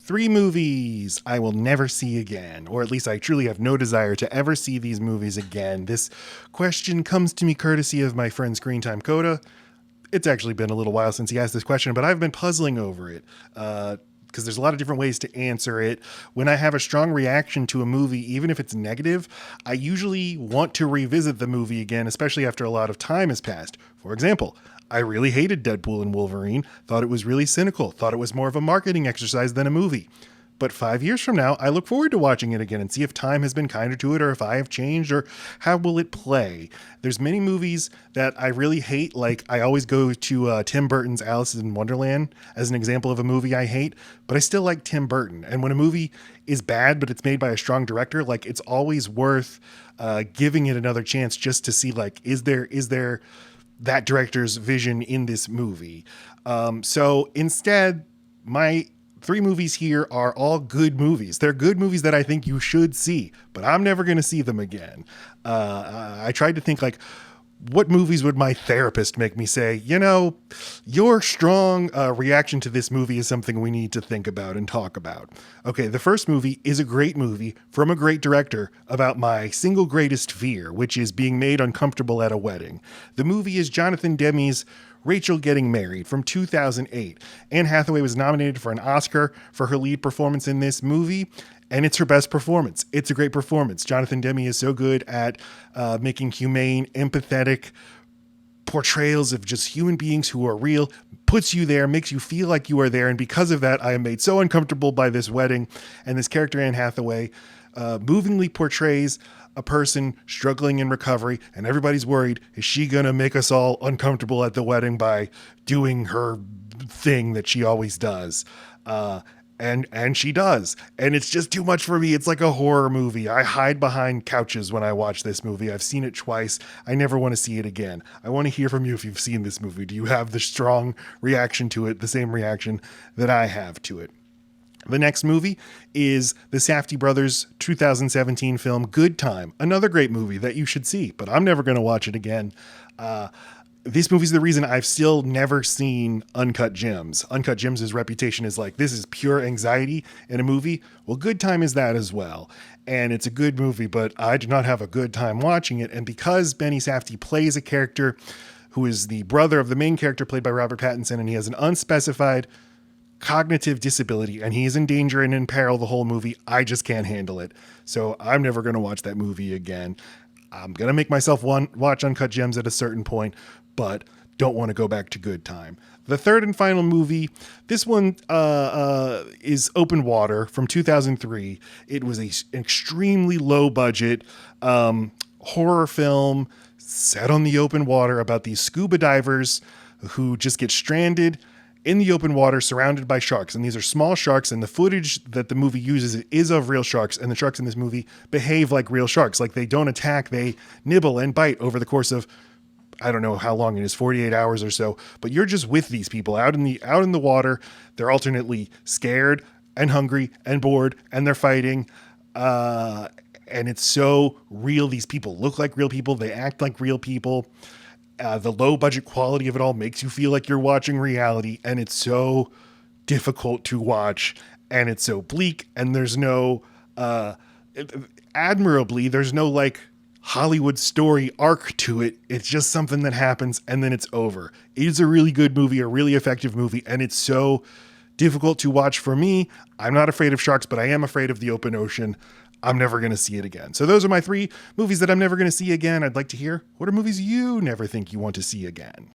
Three movies I will never see again, or at least I truly have no desire to ever see these movies again. This question comes to me courtesy of my friend Screentime Coda. It's actually been a little while since he asked this question, but I've been puzzling over it. Because there's a lot of different ways to answer it. When I have a strong reaction to a movie, even if it's negative, I usually want to revisit the movie again, especially after a lot of time has passed. For example, I really hated Deadpool and Wolverine, thought it was really cynical, thought it was more of a marketing exercise than a movie. But 5 years from now, I look forward to watching it again and see if time has been kinder to it or if I have changed or how will it play. There's many movies that I really hate. Like I always go to Tim Burton's Alice in Wonderland as an example of a movie I hate, but I still like Tim Burton. And when a movie is bad, but it's made by a strong director, like it's always worth giving it another chance just to see like, is there that director's vision in this movie? So instead, my three movies here are all good movies. They're good movies that I think you should see, but I'm never going to see them again. I tried to think like, what movies would my therapist make me say, you know, your strong reaction to this movie is something we need to think about and talk about. Okay, the first movie is a great movie from a great director about my single greatest fear, which is being made uncomfortable at a wedding. The movie is Jonathan Demme's Rachel Getting Married from 2008. Anne Hathaway was nominated for an Oscar for her lead performance in this movie, and it's her best performance. It's a great performance. Jonathan Demme is so good at making humane, empathetic portrayals of just human beings who are real, puts you there, makes you feel like you are there, and because of that, I am made so uncomfortable by this wedding, and this character, Anne Hathaway, movingly portrays a person struggling in recovery, and everybody's worried, is she gonna make us all uncomfortable at the wedding by doing her thing that she always does? And she does. And it's just too much for me. It's like a horror movie. I hide behind couches when I watch this movie. I've seen it twice. I never want to see it again. I want to hear from you if you've seen this movie. Do you have the strong reaction to it, the same reaction that I have to it? The next movie is the Safdie brothers' 2017 film, Good Time. Another great movie that you should see, but I'm never going to watch it again. This movie's the reason I've still never seen Uncut Gems. Uncut Gems' reputation is like, this is pure anxiety in a movie. Well, Good Time is that as well. And it's a good movie, but I do not have a good time watching it. And because Benny Safdie plays a character who is the brother of the main character played by Robert Pattinson, and he has an unspecified cognitive disability and he's in danger and in peril the whole movie, I just can't handle it. So I'm never going to watch that movie again. I'm going to make myself watch Uncut Gems at a certain point, but don't want to go back to Good Time. The third and final movie, this one is Open Water from 2003. It was an extremely low budget horror film set on the open water about these scuba divers who just get stranded in the open water surrounded by sharks. And these are small sharks, and the footage that the movie uses is of real sharks, and the sharks in this movie behave like real sharks. Like they don't attack, they nibble and bite over the course of, I don't know how long it is, 48 hours or so, but you're just with these people out in the water. They're alternately scared and hungry and bored, and they're fighting. And it's so real. These people look like real people. They act like real people. The low budget quality of it all makes you feel like you're watching reality, and it's so difficult to watch, and it's so bleak, and there's no, admirably, there's no like Hollywood story arc to it. It's just something that happens and then it's over. It is a really good movie, a really effective movie, and it's so difficult to watch for me. I'm not afraid of sharks, but I am afraid of the open ocean. I'm never going to see it again. So those are my three movies that I'm never going to see again. I'd like to hear, what are movies you never think you want to see again?